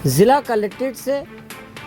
जिला कलेक्ट्रेट से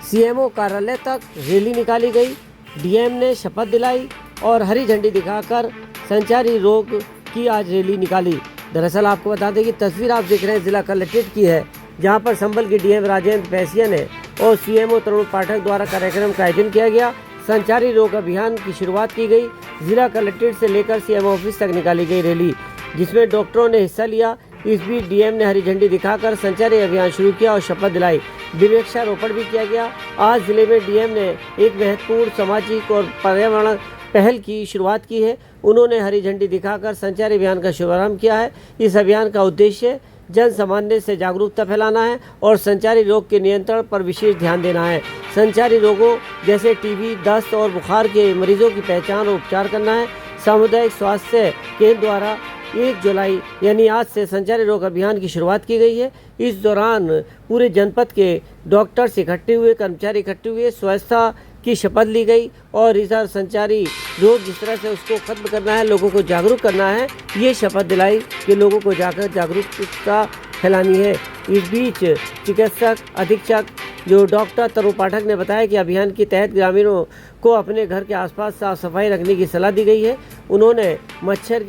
सीएमओ कार्यालय तक रैली निकाली गई। डीएम ने शपथ दिलाई और हरी झंडी दिखाकर संचारी रोग की आज रैली निकाली। दरअसल आपको बता दें कि तस्वीर आप देख रहे हैं जिला कलेक्ट्रेट की है, जहां पर संभल के डीएम राजेंद्र पैसिया ने और सीएमओ तरुण पाठक द्वारा कार्यक्रम का आयोजन किया गया। संचारी रोग अभियान की शुरुआत की गई। जिला कलेक्ट्रेट से लेकर सीएम ऑफिस तक निकाली गई रैली, जिसमें डॉक्टरों ने हिस्सा लिया। इस बीच डीएम ने हरी झंडी दिखाकर संचारी अभियान शुरू किया और शपथ दिलाई। वृक्षारोपण भी किया गया। आज जिले में डीएम ने एक महत्वपूर्ण सामाजिक और पर्यावरण पहल की शुरुआत की है। उन्होंने हरी झंडी दिखाकर संचारी अभियान का शुभारंभ किया है। इस अभियान का उद्देश्य जन सामान्य से जागरूकता फैलाना है और संचारी रोग के नियंत्रण पर विशेष ध्यान देना है। संचारी रोगों जैसे टीबी, दस्त और बुखार के मरीजों की पहचान और उपचार करना है। सामुदायिक स्वास्थ्य केंद्र द्वारा 1 जुलाई यानी आज से संचारी रोग अभियान की शुरुआत की गई है। इस दौरान पूरे जनपद के डॉक्टर्स इकट्ठे हुए, कर्मचारी इकट्ठे हुए, स्वच्छता की शपथ ली गई और इस संचारी रोग जिस तरह से उसको खत्म करना है, लोगों को जागरूक करना है, ये शपथ दिलाई कि लोगों को जाकर जागरूकता फैलानी है। इस बीच चिकित्सक अधीक्षक जो डॉक्टर तरुण पाठक ने बताया कि अभियान के तहत ग्रामीणों को अपने घर के आसपास साफ सफाई रखने की सलाह दी गई है। उन्होंने मच्छर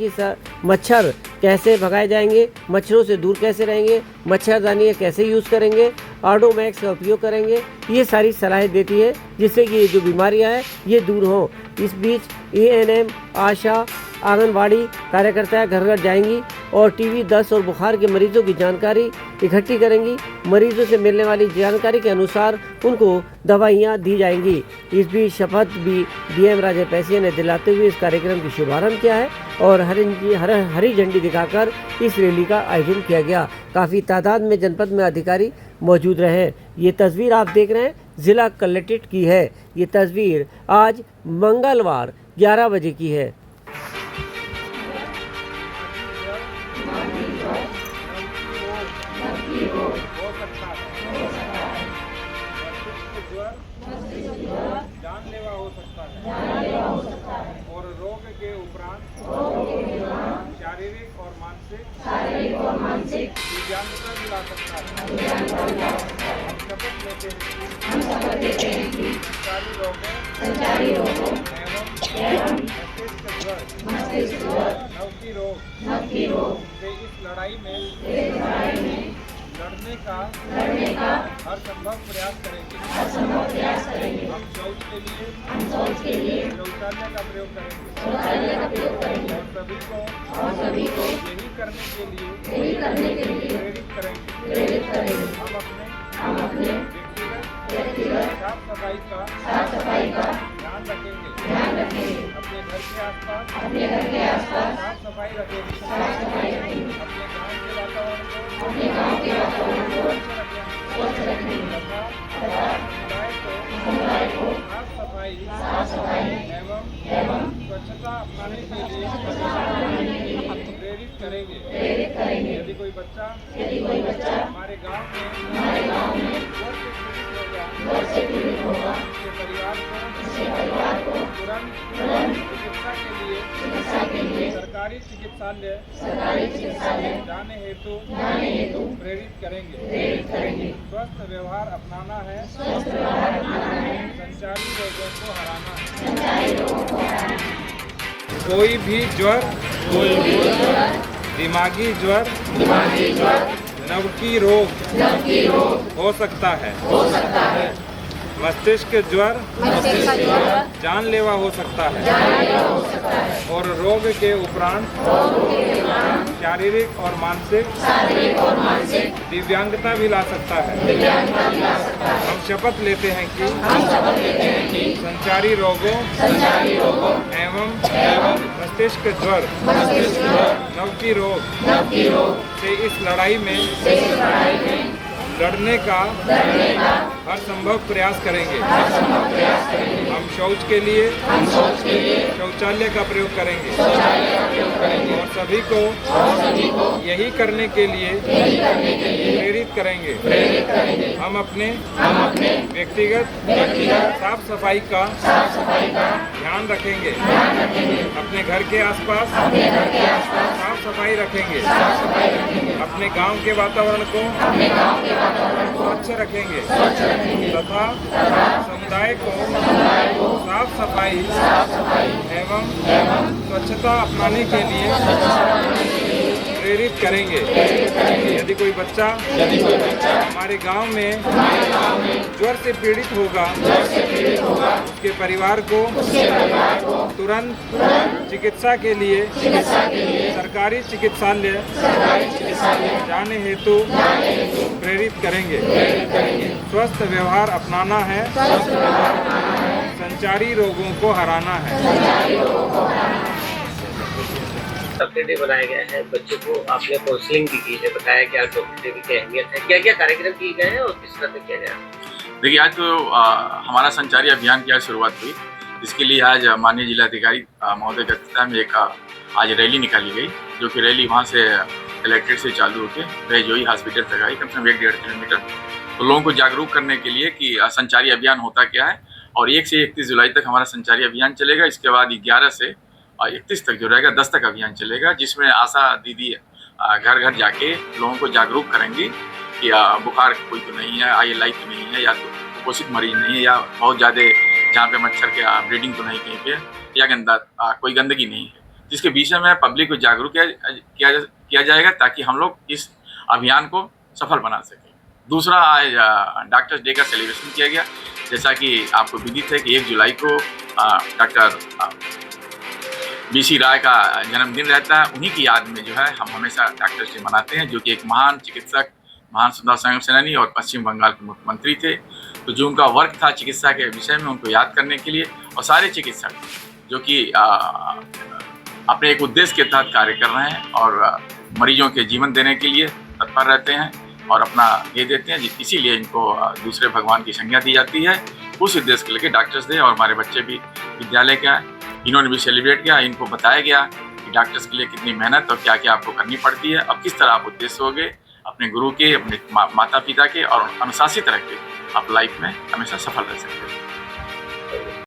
कैसे भगाए जाएंगे, मच्छरों से दूर कैसे रहेंगे, मच्छरदानी कैसे यूज़ करेंगे, ऑडोमैक्स का उपयोग करेंगे, ये सारी सलाहें देती है जिससे कि ये जो बीमारियां हैं ये दूर हों। इस बीच एएनएम, आशा, आंगनबाड़ी कार्यकर्ता घर घर जाएंगी और टीबी, दस्त और बुखार के मरीजों की जानकारी इकट्ठी करेंगी। मरीजों से मिलने वाली जानकारी के अनुसार उनको दवाइयाँ दी जाएंगी। इस बीच शपथ भी डीएम राजेंद्र पैसिया ने दिलाते हुए इस कार्यक्रम की शुभारंभ किया है और हरी झंडी दिखाकर इस रैली का आयोजन किया गया। काफ़ी तादाद में जनपद में अधिकारी मौजूद रहे। ये तस्वीर आप देख रहे हैं जिला कलेक्ट्रेट की है। ये तस्वीर आज मंगलवार 11 बजे की है। जानलेवा हो सकता है और रोग के उपरांत शारीरिक और मानसिक दिव्यांगता भी ला सकता है। हम शपथ लेते हैं कि संचारी रोगों एवं मस्तिष्क ज्वर, नव की रोग से इस लड़ाई में लड़ने का हर संभव प्रयास करेंगे। हम शौच के लिए शौचालय का प्रयोग करेंगे और सभी को यही करने के लिए प्रेरित करेंगे। हम अपने व्यक्तिगत साफ सफाई का ध्यान रखेंगे। अपने घर के आसपास साफ सफाई रखेंगे। अपने गांव के वातावरण को स्वच्छ रखेंगे तथा समुदाय को साफ सफाई एवं स्वच्छता अपनाने के लिए प्रेरित करेंगे। यदि कोई बच्चा हमारे गांव में ज्वर से पीड़ित होगा, उसके परिवार को तुरंत चिकित्सा के लिए सरकारी चिकित्सालय जाने हेतु प्रेरित करेंगे। स्वस्थ व्यवहार अपनाना है, संचारी रोगों को हराना है। कोई भी ज्वर, दिमागी ज्वर, नव की रोग हो सकता है। मस्तिष्क ज्वर जानलेवा हो सकता है और रोग के उपरांत शारीरिक और मानसिक दिव्यांगता भी ला सकता है। हम शपथ लेते हैं कि संचारी रोगों एवं मस्तिष्क ज्वर, नव की रोग से इस लड़ाई में लड़ने का हर संभव प्रयास करेंगे। हम शौच के लिए शौचालय का प्रयोग करेंगे और सभी को यही करने के लिए प्रेरित करेंगे। हम अपने व्यक्तिगत साफ सफाई का ध्यान रखेंगे। अपने घर के आसपास साफ सफाई रखेंगे। अपने गांव के वातावरण को स्वच्छ रखेंगे तथा समुदाय को साफ सफाई एवं स्वच्छता अपनाने के लिए प्रेरित करेंगे। यदि कोई बच्चा हमारे गांव में ज्वर से पीड़ित होगा, उसके परिवार को तुरंत चिकित्सा के लिए सरकारी चिकित्सालय जाने हेतु प्रेरित करेंगे। स्वस्थ व्यवहार अपनाना है, संचारी रोगों को हराना है। डॉक्टर डे बनाया गया है। बच्चों को आपने काउंसलिंग भी की है, बताया कि आज डॉक्टर डे की क्या अहमियत है, क्या क्या कार्यक्रम किए गए हैं और किस तरह से किया गया। देखिए, आज तो हमारा संचारी अभियान की आज शुरुआत हुई। इसके लिए आज माननीय जिलाधिकारी महोदय की अध्यक्षता में एक आज रैली निकाली गई, जो कि रैली वहाँ से कलेक्ट्रेट से चालू होकर बेजोई हॉस्पिटल तक आई, कम से कम 1-1.5 किलोमीटर। तो लोगों को जागरूक करने के लिए कि संचारी अभियान होता क्या है। और 1 से 31 जुलाई तक हमारा संचारी अभियान चलेगा। इसके बाद 11 से 31 तक जो रहेगा 10 तक अभियान चलेगा, जिसमें आशा दीदी घर घर जाके लोगों को जागरूक करेंगी कि बुखार कोई तो नहीं है, ILI तो नहीं है, या तो कुपोषित मरीज नहीं है, या बहुत ज़्यादा जहाँ पे मच्छर के ब्रीडिंग तो नहीं कहीं पे, या कोई गंदगी नहीं है। जिसके विषय में पब्लिक को जागरूक किया जाएगा ताकि हम लोग इस अभियान को सफल बना सकें। दूसरा, आज डॉक्टर्स डे का सेलिब्रेशन किया गया। जैसा कि आपको विदित है कि 1 जुलाई को डॉक्टर BC राय का जन्मदिन रहता है। उन्हीं की याद में जो है हम हमेशा डॉक्टर्स डे मनाते हैं, जो कि एक महान चिकित्सक, महान स्वतंत्रता संग्राम सेनानी और पश्चिम बंगाल के मुख्यमंत्री थे। तो जो उनका वर्क था चिकित्सा के विषय में, उनको याद करने के लिए, और सारे चिकित्सक जो कि अपने एक उद्देश्य के तहत कार्य कर रहे हैं और मरीजों के जीवन देने के लिए तत्पर रहते हैं और अपना दे देते हैं, इसीलिए इनको दूसरे भगवान की संज्ञा दी जाती है। उस उद्देश्य के लेकर डॉक्टर्स डे, और हमारे बच्चे भी विद्यालय का इन्होंने भी सेलिब्रेट किया। इनको बताया गया कि डॉक्टर्स के लिए कितनी मेहनत और क्या क्या आपको करनी पड़ती है, अब किस तरह आप उद्देश्य होगे अपने गुरु के, अपने माता पिता के, और अनुशासित रह के आप लाइफ में हमेशा सफल रह सकते हैं।